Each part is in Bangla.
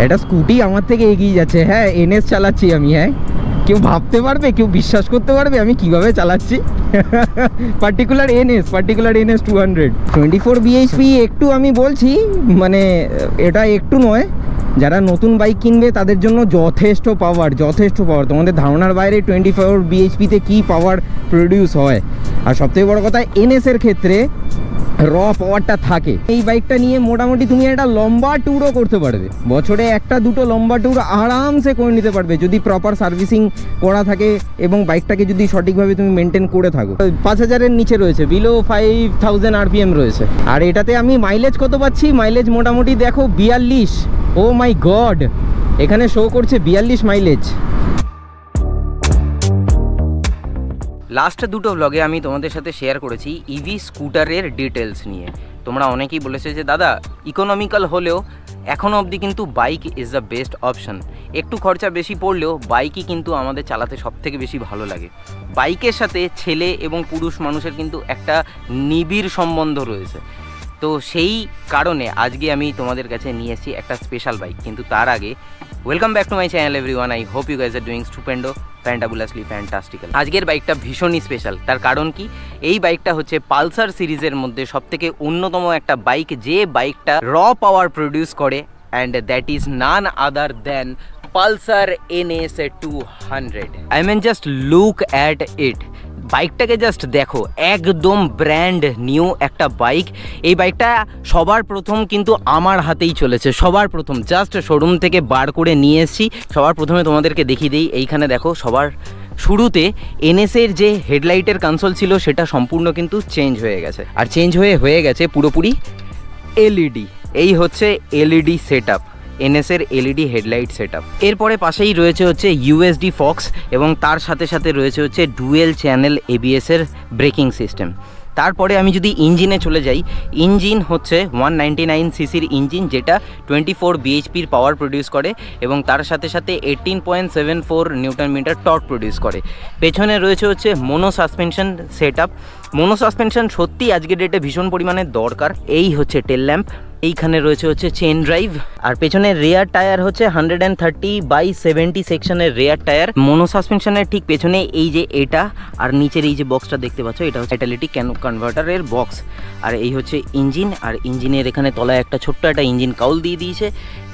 এটা স্কুটি আমার থেকে এগিয়ে যাচ্ছে। হ্যাঁ, এনএস চালাচ্ছি আমি। হ্যাঁ, কেউ ভাবতে পারবে, কেউ বিশ্বাস করতে পারবে আমি কিভাবে চালাচ্ছি? Particular NS 200 24 BHP. একটু আমি বলছি, মানে এটা একটু নয়, যারা নতুন বাইক কিনবে তাদের জন্য যথেষ্ট পাওয়ার। তোমাদের ধারণার বাইরে 24 বিএইচপিতে কী পাওয়ার প্রডিউস হয়। আর সবথেকে বড় কথা, এনএস এর ক্ষেত্রে র পাওয়ারটা থাকে। এই বাইকটা নিয়ে মোটামুটি তুমি একটা লম্বা ট্যুরও করতে পারবে, বছরে একটা দুটো লম্বা ট্যুর আরামসে করে নিতে পারবে যদি প্রপার সার্ভিসিং করা থাকে এবং বাইকটাকে যদি সঠিকভাবে তুমি মেনটেন করে থাকো। 5000-এর নিচে রয়েছে, বিলো 5000 আরপিএম রয়েছে। আর এটাতে আমি মাইলেজ কত পাচ্ছি? মাইলেজ মোটামুটি দেখো 42। ও মাই গড, এখানে শো করছে 42 মাইলেজ। লাস্ট দুটো ব্লগে আমি তোমাদের সাথে শেয়ার করেছি ইভি স্কুটারের ডিটেলস নিয়ে। তোমরা অনেকেই বলেছে যে দাদা ইকোনমিক্যাল হলেও এখনও অবধি কিন্তু bike is the best option. একটু খরচা বেশি পড়লেও বাইকই কিন্তু আমাদের চালাতে সবথেকে বেশি ভালো লাগে। বাইকের সাথে ছেলে এবং পুরুষ মানুষের কিন্তু একটা নিবিড় সম্বন্ধ রয়েছে। তো সেই কারণে আজকে আমি তোমাদের কাছে নিয়ে এসেছি একটা স্পেশাল বাইক। কিন্তু তার আগে welcome back to my channel everyone. I hope you guys are doing stupendo fantabulously fantastical. আজকের বাইকটা ভীষণই স্পেশাল। তার কারণ কি, এই বাইকটা হচ্ছে পালসার সিরিজের মধ্যে সবথেকে অন্যতম একটা বাইক, যে বাইকটা র পাওয়ার প্রডিউস করে, and that is none other than Pulsar NS 200। I mean just look at it. বাইকটাকে জাস্ট দেখো, একদম ব্র্যান্ড নিউ একটা বাইক। এই বাইকটা সবার প্রথম কিন্তু আমার হাতেই চলেছে, সবার প্রথম জাস্ট শোরুম থেকে বার করে নিয়ে এসেছি। সবার প্রথমে তোমাদেরকে দেখিয়ে দিই, এইখানে দেখো সবার শুরুতে NS-এর যে হেডলাইটের কনসোল ছিল সেটা সম্পূর্ণ কিন্তু চেঞ্জ হয়ে গেছে। আর চেঞ্জ হয়ে গেছে পুরোপুরি এলইডি। এই হচ্ছে এলইডি সেট আপ, NS-এর এলইডি হেডলাইট সেট আপ। এরপরে পাশেই রয়েছে হচ্ছে USD ফক্স এবং তার সাথে সাথে রয়েছে হচ্ছে ডুয়েল চ্যানেল ABS-এর ব্রেকিং সিস্টেম। তারপরে আমি যদি ইঞ্জিনে চলে যাই, ইঞ্জিন হচ্ছে 199 সিসির ইঞ্জিন, যেটা 24 বিএইচপির পাওয়ার প্রডিউস করে এবং তার সাথে সাথে 18.74 নিউটন মিটার টর্ক প্রডিউস করে। পেছনে রয়েছে হচ্ছে mono suspension set up. Mono suspension সত্যি আজকের ডেটে ভীষণ পরিমাণে দরকার। এই হচ্ছে টেল ল্যাম্প, এইখানে রয়েছে হচ্ছে চেন ড্রাইভ, আর পেছনের রেয়ার টায়ার হচ্ছে 130/70 সেকশনের রেয়ার টায়ার। মোনো সাসপেনশনের ঠিক পেছনে এই যে এটা আর নিচের এই যে বক্সটা দেখতে পাচ্ছ, এটা হচ্ছে ক্যাটালিটিক কনভার্টারের বক্স। আর এই হচ্ছে ইঞ্জিন, আর ইঞ্জিনের এখানে তলায় একটা ছোট্ট একটা ইঞ্জিন কাউল দিয়ে দিয়েছে।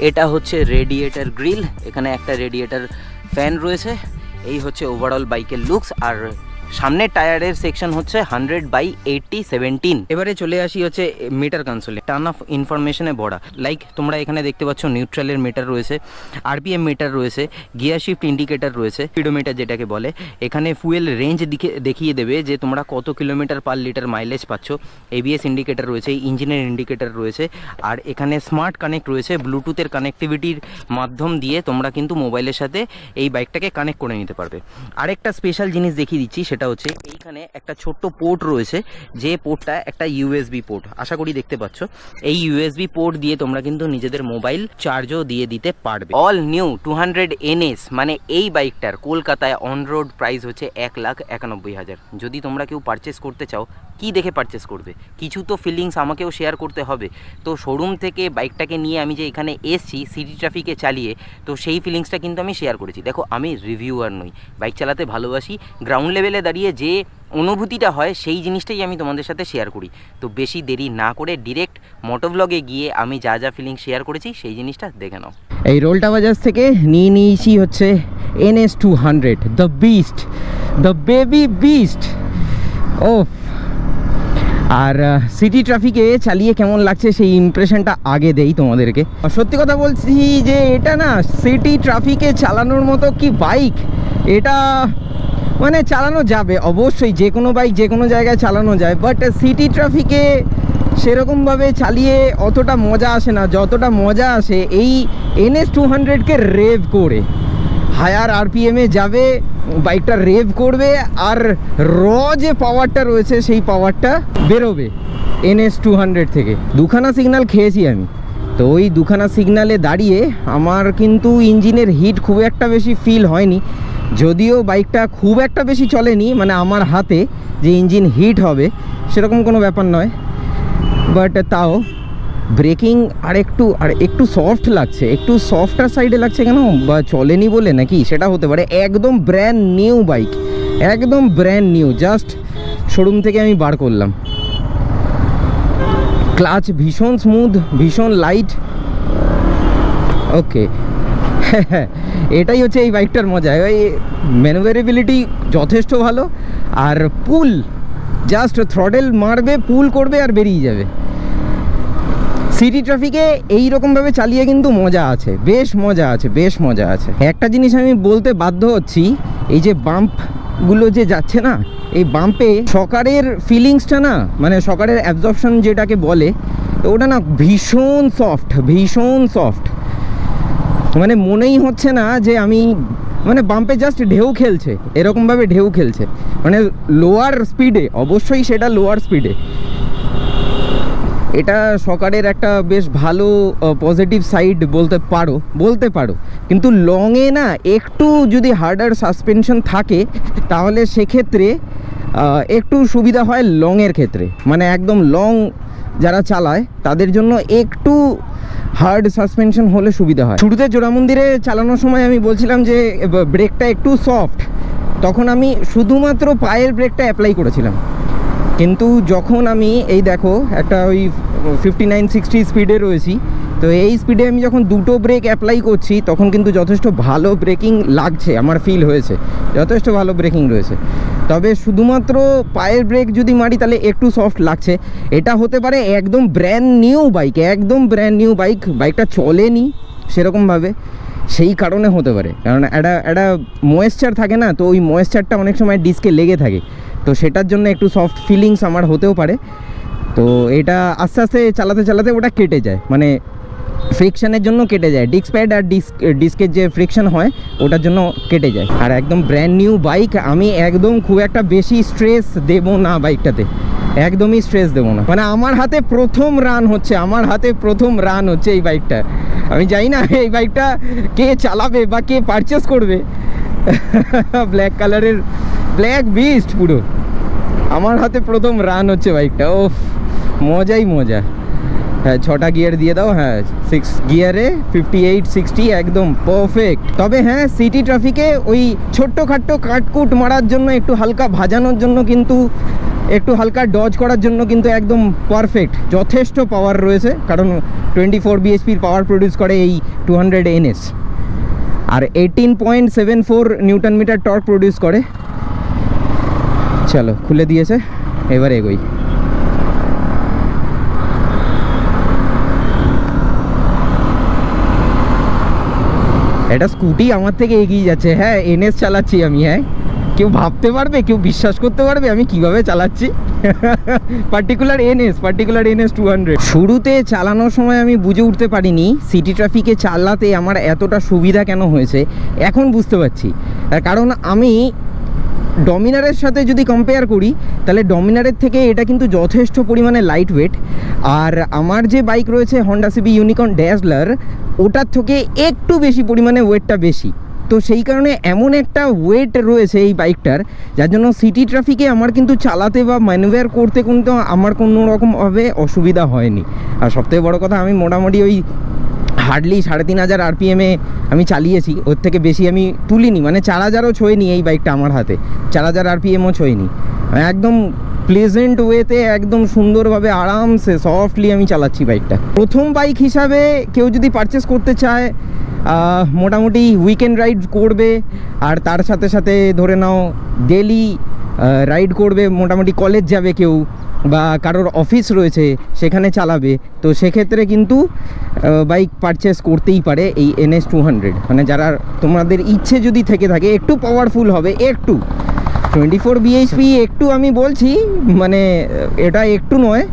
এটা হচ্ছে রেডিয়েটার গ্রিল, এখানে একটা রেডিয়েটার ফ্যান রয়েছে। এই হচ্ছে ওভারঅল বাইকের লুকস। আর সামনের টায়ারের সেকশন হচ্ছে 100/80/17। এবারে চলে আসি হচ্ছে মিটার কনসোলে, টার্ন অফ ইনফরমেশনে ভরা। লাইক তোমরা এখানে দেখতে পাচ্ছ নিউট্রালের মিটার রয়েছে, RPM মিটার রয়েছে, গিয়ার শিফট ইন্ডিকেটার রয়েছে, স্পিডোমিটার যেটাকে বলে। এখানে ফুয়েল রেঞ্জ দেখিয়ে দেবে যে তোমরা কত কিলোমিটার পার লিটার মাইলেজ পাচ্ছ। ABS ইন্ডিকেটার রয়েছে, ইঞ্জিনের ইন্ডিকেটার রয়েছে, আর এখানে স্মার্ট কানেক্ট রয়েছে। ব্লুটুথের কানেক্টিভিটির মাধ্যম দিয়ে তোমরা কিন্তু মোবাইলের সাথে এই বাইকটাকে কানেক্ট করে নিতে পারবে। আরেকটা স্পেশাল জিনিস দেখিয়ে দিচ্ছি, সেটা হচ্ছে এইখানে একটা ছোট্ট পোর্ট রয়েছে, যে পোর্টটা একটা USB পোর্ট, আশা করি দেখতে পাচ্ছ। এই USB পোর্ট দিয়ে তোমরা কিন্তু নিজেদের মোবাইল চার্জও দিয়ে দিতে পারবে। অল নিউ 200 NS মানে এই বাইকটার কলকাতায় অন রোড প্রাইস হচ্ছে 1,91,000। যদি তোমরা কেউ পারচেস করতে চাও, কি দেখে পারচেস করবে? কিছু তো ফিলিংস আমাকেও শেয়ার করতে হবে। তো শোরুম থেকে বাইকটাকে নিয়ে আমি যে এখানে এসছি সিটি ট্রাফিকে চালিয়ে, তো সেই ফিলিংসটা কিন্তু আমি শেয়ার করেছি। দেখো, আমি রিভিউয়ার নই, বাইক চালাতে ভালোবাসি। গ্রাউন্ড লেভেলে দাঁড়িয়ে যে অনুভূতিটা হয় সেই জিনিসটাই আমি তোমাদের সাথে শেয়ার করি। তো বেশি দেরি না করে ডিরেক্ট মোটোভ্লগে গিয়ে আমি যা যা ফিলিংস শেয়ার করেছি সেই জিনিসটা দেখে নাও। এই রোলটা বাজাজ থেকে নিয়ে নিয়েছি হচ্ছে NS 200, the beast, the baby beast. ও, আর সিটি ট্রাফিকে চালিয়ে কেমন লাগছে সেই ইমপ্রেশনটা আগে দেই তোমাদেরকে। সত্যি কথা বলছি যে এটা না সিটি ট্রাফিকে চালানোর মতো কি বাইক, এটা মানে চালানো যাবে অবশ্যই, যে কোনো বাইক যে কোনো জায়গায় চালানো যায়, বাট সিটি ট্রাফিকে সেরকমভাবে চালিয়ে অতটা মজা আসে না যতটা মজা আসে এই NS 200-কে রেভ করে। হায়ার RPM-এ যাবে, বাইকটা রেভ করবে, আর যে পাওয়ারটা রয়েছে সেই পাওয়ারটা বেরোবে NS 200 থেকে। দুখানা সিগন্যাল খেয়েছি আমি, তো ওই দুখানা সিগন্যালে দাঁড়িয়ে আমার কিন্তু ইঞ্জিনের হিট খুব একটা বেশি ফিল হয়নি। যদিও বাইকটা খুব একটা বেশি চলেনি, মানে আমার হাতে যে ইঞ্জিন হিট হবে সেরকম কোনো ব্যাপার নয়, বাট তাও ব্রেকিং আর একটু সফট লাগছে, একটু সফটার সাইডে লাগছে কেন, বা চলেনি বলে নাকি সেটা হতে পারে। একদম ব্র্যান্ড নিউ বাইক, একদম ব্র্যান্ড নিউ, জাস্ট শোরুম থেকে আমি বার করলাম। ক্লাচ ভীষণ স্মুথ, ভীষণ লাইট। ওকে, এটাই হচ্ছে এই বাইকটার মজা। ওই ম্যানুভারেবিলিটি যথেষ্ট ভালো, আর পুল জাস্ট থ্রটেল মারবে, পুল করবে আর বেরিয়ে যাবে। সিটি ট্রাফিকে এইরকমভাবে চালিয়ে কিন্তু মজা আছে, বেশ মজা আছে, বেশ মজা আছে। একটা জিনিস আমি বলতে বাধ্য হচ্ছি, এই যে বাম্পগুলো যে যাচ্ছে না, এই বাম্পে শকারের ফিলিংসটা না, মানে শকারের অ্যাবজর্পশন যেটাকে বলে, ওটা না ভীষণ সফট, ভীষণ সফট। মানে মনেই হচ্ছে না যে আমি মানে বাম্পে জাস্ট ঢেউ খেলছে, এরকমভাবে ঢেউ খেলছে, মানে লোয়ার স্পিডে, অবশ্যই সেটা লোয়ার স্পিডে। এটা শকারের একটা বেশ ভালো পজিটিভ সাইড বলতে পারো। কিন্তু লংয়ে না একটু যদি হার্ডার সাসপেনশন থাকে তাহলে সেক্ষেত্রে একটু সুবিধা হয় লংয়ের ক্ষেত্রে। মানে একদম লং যারা চালায় তাদের জন্য একটু হার্ড সাসপেনশন হলে সুবিধা হয়। শুরুতে জোড়া মন্দিরে চালানোর সময় আমি বলছিলাম যে ব্রেকটা একটু সফট, তখন আমি শুধুমাত্র পায়ের ব্রেকটা অ্যাপ্লাই করেছিলাম। কিন্তু যখন আমি এই দেখো একটা ওই 59-60 স্পিডে রয়েছি, তো এই স্পিডে আমি যখন দুটো ব্রেক অ্যাপ্লাই করছি তখন কিন্তু যথেষ্ট ভালো ব্রেকিং লাগছে, আমার ফিল হয়েছে যথেষ্ট ভালো ব্রেকিং রয়েছে। তবে শুধুমাত্র পায়ের ব্রেক যদি মারি তাহলে একটু সফট লাগছে। এটা হতে পারে একদম ব্র্যান্ড নিউ বাইক, একদম ব্র্যান্ড নিউ বাইক, বাইকটা চলেনি সেরকমভাবে, সেই কারণে হতে পারে। কারণ একটা ময়েশ্চার থাকে না, তো ওই ময়েশ্চারটা অনেক সময় ডিস্কে লেগে থাকে, তো সেটার জন্য একটু সফট ফিলিংস আমার হতেও পারে। তো এটা আস্তে আস্তে চালাতে ওটা কেটে যায়, মানে ফ্রিকশনের জন্য কেটে যায়, ডিস্ক প্যাড আর ডিস্কের যে ফ্রিকশন হয় ওটার জন্য কেটে যায়। আর একদম ব্র্যান্ড নিউ বাইক, আমি একদম খুব একটা বেশি স্ট্রেস দেবো না বাইকটাতে, একদমই স্ট্রেস দেবো না। মানে আমার হাতে প্রথম রান হচ্ছে এই বাইকটা। আমি জানি না এই বাইকটা কে চালাবে বা কে পারচেস করবে। ব্ল্যাক কালারের ব্ল্যাক বিস্ট, পুরো আমার হাতে প্রথম রান হচ্ছে বাইকটা। ও মজাই মজা। হ্যাঁ, 6টা গিয়ার দিয়ে দাও, হ্যাঁ 6 গিয়ারে 58-60 একদম পারফেক্ট। তবে হ্যাঁ, সিটি ট্রাফিকে ওই ছোট্টখাট্টো কাটকুট মারার জন্য, একটু হালকা ভাজানোর জন্য, কিন্তু একটু হালকা ডজ করার জন্য কিন্তু একদম পারফেক্ট। যথেষ্ট পাওয়ার রয়েছে, কারণ 24 বিএইচপির পাওয়ার প্রডিউস করে এই 200 NS, আর 18.74 নিউটন মিটার টর্ক প্রডিউস করে। চলো, খুলে দিয়েছে, এবার এগোই। এটা স্কুটি আমার থেকে এগিয়ে যাচ্ছে। হ্যাঁ, NS চালাচ্ছি আমি। হ্যাঁ, কেউ ভাবতে পারবে, কেউ বিশ্বাস করতে পারবে আমি কিভাবে চালাচ্ছি? Particular NS 200। শুরুতে চালানোর সময় আমি বুঝে উঠতে পারিনি সিটি ট্রাফিকে চালাতে আমার এতটা সুবিধা কেন হয়েছে, এখন বুঝতে পারছি। কারণ আমি ডমিনারের সাথে যদি কম্পেয়ার করি তাহলে ডমিনারের থেকে এটা কিন্তু যথেষ্ট পরিমাণে লাইট ওয়েট। আর আমার যে বাইক রয়েছে হন্ডা সিবি ইউনিকর্ন ড্যাজলার, ওটার থেকে একটু বেশি পরিমাণে ওয়েটটা বেশি। তো সেই কারণে এমন একটা ওয়েট রয়েছে এই বাইকটার, যার জন্য সিটি ট্রাফিকে আমার কিন্তু চালাতে বা ম্যানুভার করতে কিন্তু আমার কোনো রকমভাবে অসুবিধা হয়নি। আর সবথেকে বড় কথা, আমি মোটামুটি ওই হার্ডলি 3500 RPM-এ আমি চালিয়েছি, ওর থেকে বেশি আমি তুলিনি। মানে 4000ও ছোঁয়নি এই বাইকটা আমার হাতে, 4000 RPM-ও ছোঁয়নি। একদম প্লেজেন্ট ওয়েতে, একদম সুন্দরভাবে আরামসে সফটলি আমি চালাচ্ছি বাইকটা। প্রথম বাইক হিসাবে কেউ যদি পারচেস করতে চায়, মোটামুটি উইকেন্ড রাইড করবে, আর তার সাথে সাথে ধরে নাও ডেলি রাইড করবে, মোটামুটি কলেজ যাবে কেউ, বা কারোর অফিস রয়েছে সেখানে চালাবে, তো সেক্ষেত্রে কিন্তু বাইক পারচেস করতেই পারে এই NS 200। মানে যারা, তোমাদের ইচ্ছে যদি থেকে থাকে, একটু পাওয়ারফুল হবে, একটু 24 bhp, একটু আমি বলছি, মানে এটা একটু নয়,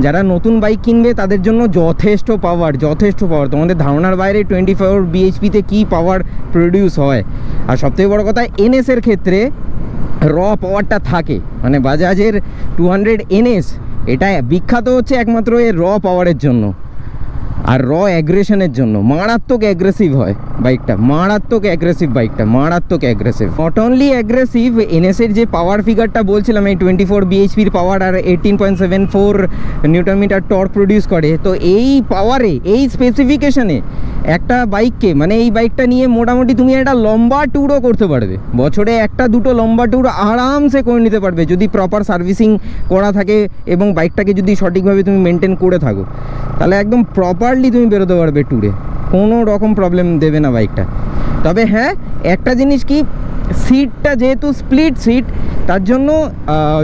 যারা নতুন বাইক কিনবে তাদের জন্য যথেষ্ট পাওয়ার। তোমাদের ধারণার বাইরে 24 bhp-তে কী পাওয়ার প্রডিউস হয়। আর সবথেকে বড় কথা, NS-এর ক্ষেত্রে র পাওয়ারটা থাকে। মানে বাজাজের 200 NS এটা বিখ্যাত হচ্ছে একমাত্র এর র পাওয়ারের জন্য। আর র অ্যাগ্রেশনের জন্য মারাত্মক অ্যাগ্রেসিভ হয় বাইকটা, মারাত্মক অ্যাগ্রেসিভ বাইকটা, মারাত্মক অ্যাগ্রেসিভ। নট অনলি অ্যাগ্রেসিভ, এনএসের যে পাওয়ার ফিগারটা বলছিলাম এই 24 বিএইচপির পাওয়ার আর 18.74 নিউটন মিটার টর্ক প্রডিউস করে, তো এই পাওয়ারে, এই স্পেসিফিকেশনে একটা বাইককে, মানে এই বাইকটা নিয়ে মোটামুটি তুমি একটা লম্বা ট্যুরও করতে পারবে, বছরে একটা দুটো লম্বা ট্যুর আরামসে করে নিতে পারবে যদি প্রপার সার্ভিসিং করা থাকে এবং বাইকটাকে যদি সঠিকভাবে তুমি মেনটেন করে থাকো, তাহলে একদম প্রপারলি তুমি বেরোতে পারবে ট্যুরে, কোনো রকম প্রবলেম দেবে না বাইকটা। তবে হ্যাঁ, একটা জিনিস কি, সিটটা যেহেতু স্প্লিট সিট, তার জন্য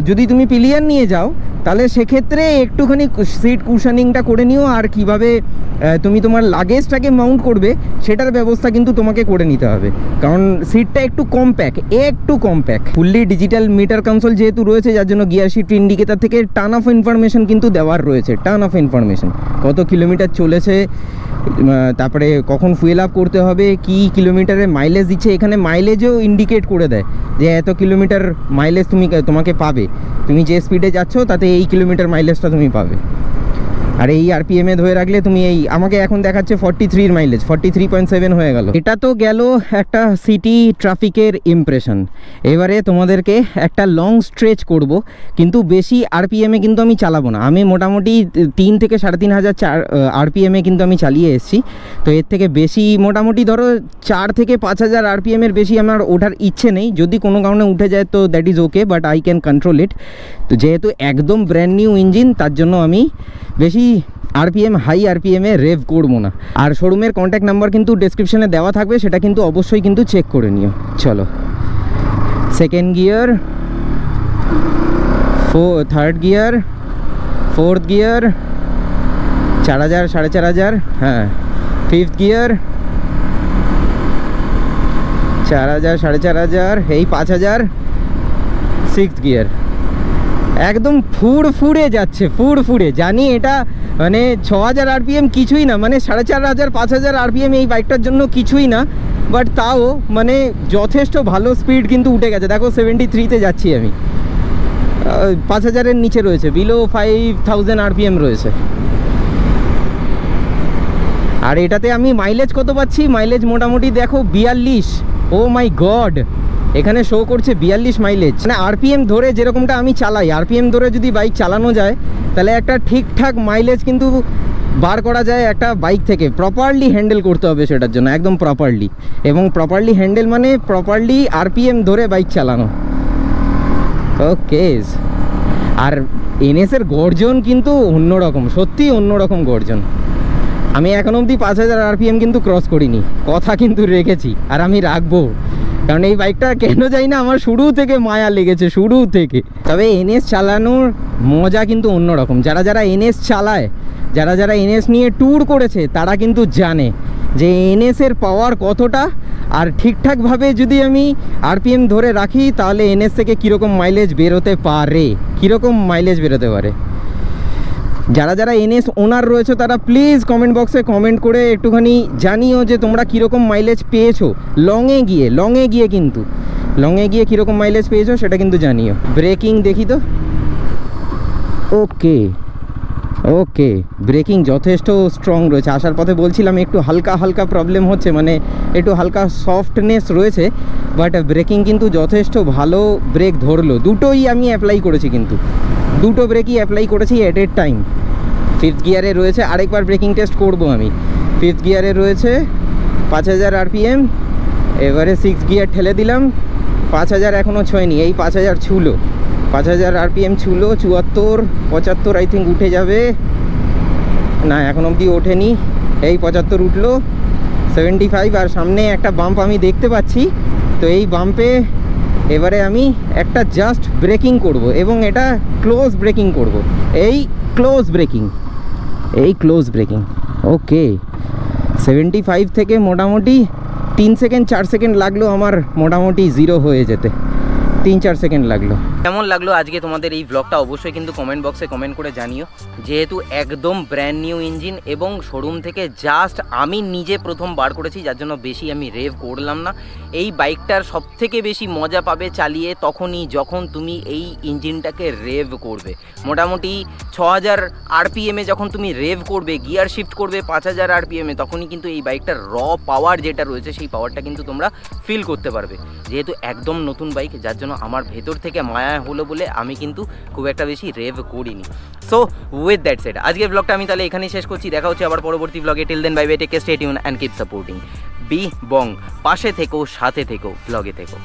যদি তুমি পিলিয়ন নিয়ে যাও তাহলে সেক্ষেত্রে একটুখানি সিট কুশনিংটা করে নিও, আর কিভাবে তুমি তোমার লাগেজটাকে মাউন্ট করবে সেটার ব্যবস্থা কিন্তু তোমাকে করে নিতে হবে, কারণ সিটটা একটু compact. Fully digital meter console যেহেতু রয়েছে, যার জন্য গিয়ার শিফট ইন্ডিকেটর থেকে টান অফ ইনফরমেশন কিন্তু দেওয়ার রয়েছে, টান অফ ইনফরমেশন, কত কিলোমিটার চলেছে, তারপরে কখন ফুয়েল আপ করতে হবে, কি কিলোমিটারে মাইলেজ দিচ্ছে, এখানে মাইলেজও ইন্ডিকেট করে দেয় যে এত কিলোমিটার মাইলেজ তোমাকে পাবে, তুমি যে স্পিডে যাচ্ছ তাতে এই কিলোমিটার মাইলেজটা তুমি পাবে। আর এই আরপিএমে ধরে রাখলে তুমি, এই আমাকে এখন দেখাচ্ছে 43 মাইলেজ, 43.7 হয়ে গেল। এটা তো গেল একটা সিটি ট্রাফিকের ইমপ্রেশন। এবারে তোমাদেরকে একটা লং স্ট্রেচ করব, কিন্তু বেশি আরপিএমে কিন্তু আমি চালাবো না, আমি মোটামুটি 3 থেকে 3,500 আরপিএমে কিন্তু আমি চালিয়ে এসেছি, তো এর থেকে বেশি মোটামুটি ধরো 4 থেকে 5,000 আরপিএমের বেশি আমার ওঠার ইচ্ছে নেই, যদি কোনো কারণে উঠে যায় তো that is okay, but I can control it. তো যেহেতু একদম ব্র্যান্ড নিউ ইঞ্জিন, তার জন্য আমি বেশি হাই আরপিএমে রেভ করবো না। আর শোরুমের কন্ট্যাক্ট নাম্বার কিন্তু ডেসক্রিপশনে দেওয়া থাকবে, সেটা কিন্তু অবশ্যই কিন্তু চেক করে নিও। চলো, second gear, third gear, fourth gear, 4,000 4,500, হ্যাঁ, ফিফথ গিয়ার, 4,000 4,500, এই 5,000, সিক্সথ গিয়ার, একদম ফুড়ে যাচ্ছে, ফুড়ে। জানি এটা মানে 6,000 আরপিএম কিছুই না, মানে 4,500 5,000 আরপিএম এই বাইকটার জন্য কিছুই না, বাট তাও মানে যথেষ্ট ভালো স্পিড কিন্তু উঠে গেছে। দেখো 73-তে যাচ্ছি আমি, 5,000-এর নিচে রয়েছে, বিলো 5,000 আরপিএম রয়েছে। আর এটাতে আমি মাইলেজ কত পাচ্ছি, মাইলেজ মোটামুটি দেখো 42, ও মাই গড, এখানে শো করছে 42 মাইলেজ। মানে আরপিএম ধরে যেরকমটা আমি চালাই, আরপিএম ধরে যদি বাইক চালানো যায় তাহলে একটা ঠিকঠাক মাইলেজ কিন্তু বার করা যায় একটা বাইক থেকে। প্রপারলি হ্যান্ডেল করতে হবে সেটার জন্য, একদম প্রপারলি, এবং প্রপারলি হ্যান্ডেল মানে প্রপারলি আরপিএম ধরে বাইক চালানো। ওকে, আর এনএসের গর্জন কিন্তু অন্যরকম, সত্যি অন্যরকম গর্জন। আমি এখন অবধি 5,000 আরপিএম কিন্তু ক্রস করিনি, কথা কিন্তু রেখেছি, আর আমি রাখবো, কারণ এই বাইকটা কেন যাই না আমার শুরু থেকে মায়া লেগেছে, শুরু থেকে। তবে এনএস চালানোর মজা কিন্তু অন্যরকম। যারা এনএস চালায়, যারা এনএস নিয়ে ট্যুর করেছে, তারা কিন্তু জানে যে এনএসের পাওয়ার কতটা, আর ঠিকঠাকভাবে যদি আমি আরপিএম ধরে রাখি তাহলে এনএস থেকে কীরকম মাইলেজ বেরোতে পারে। যারা এনএস ওনার রয়েছে তারা প্লিজ কমেন্ট বক্সে কমেন্ট করে একটুখানি জানিও যে তোমরা কীরকম মাইলেজ পেয়েছো লংয়ে গিয়ে কীরকম মাইলেজ পেয়েছো সেটা কিন্তু জানিও। ব্রেকিং দেখি তো, ওকে ব্রেকিং যথেষ্ট স্ট্রং রয়েছে। আসার পথে বলছিলাম একটু হালকা প্রবলেম হচ্ছে, মানে একটু হালকা সফটনেস রয়েছে, বাট ব্রেকিং কিন্তু যথেষ্ট ভালো ব্রেক ধরলো। দুটোই আমি অ্যাপ্লাই করেছি, কিন্তু দুটো ব্রেকই অ্যাপ্লাই করেছি এট এ টাইম। ফিফথ গিয়ারে রয়েছে, আরেকবার ব্রেকিং টেস্ট করব আমি। ফিফথ গিয়ারে রয়েছে 5,000 আরপিএম, এবারে সিক্স গিয়ার ঠেলে দিলাম, 5,000 এখনও ছোঁয়নি, এই 5,000 ছুলো, 5,000 আরপিএম ছুলো, 74 75 আই থিঙ্ক উঠে যাবে, না এখন অবধি ওঠেনি, এই 75 উঠলো, 75। আর সামনে একটা বাম্প আমি দেখতে পাচ্ছি, তো এই বাম্পে এবারে আমি একটা জাস্ট ব্রেকিং করব, এবং এটা ক্লোজ ব্রেকিং করব, এই ক্লোজ ব্রেকিং। ওকে, 75 থেকে মোটামুটি 3 সেকেন্ড 4 সেকেন্ড লাগলো আমার মোটামুটি 0 হয়ে যেতে। 3-4 সেকেন্ড লাগলো। কেমন লাগলো আজকে তোমাদের এই ব্লগটা অবশ্যই কিন্তু কমেন্ট বক্সে কমেন্ট করে জানিও। যেহেতু একদম ব্র্যান্ড নিউ ইঞ্জিন এবং শোরুম থেকে জাস্ট আমি নিজে প্রথম বার করেছি, যার জন্য বেশি আমি রেভ করলাম না। এই বাইকটার সবথেকে বেশি মজা পাবে চালিয়ে তখনই যখন তুমি এই ইঞ্জিনটাকে রেভ করবে। মোটামুটি 6000 আরপিএমে যখন তুমি রেভ করবে, গিয়ার শিফট করবে 5000 আরপিএমে, তখনই কিন্তু এই বাইকটার র পাওয়ার যেটা রয়েছে সেই পাওয়ারটা কিন্তু তোমরা ফিল করতে পারবে। যেহেতু একদম নতুন বাইক, যার জন্য আমার ভেতর থেকে মায়া হলো বলে আমি কিন্তু খুব একটা বেশি রেভ করিনি। সো উইথ দ্যাট সেড আজকের ব্লগটা আমি তাহলে এখানেই শেষ করছি। দেখা হচ্ছে আবার পরবর্তী ব্লগে। Till then bye bye, take care, stay tune and keep supporting B Bong. পাশে থেকো, সাথে থেকো, ব্লগে থেকো।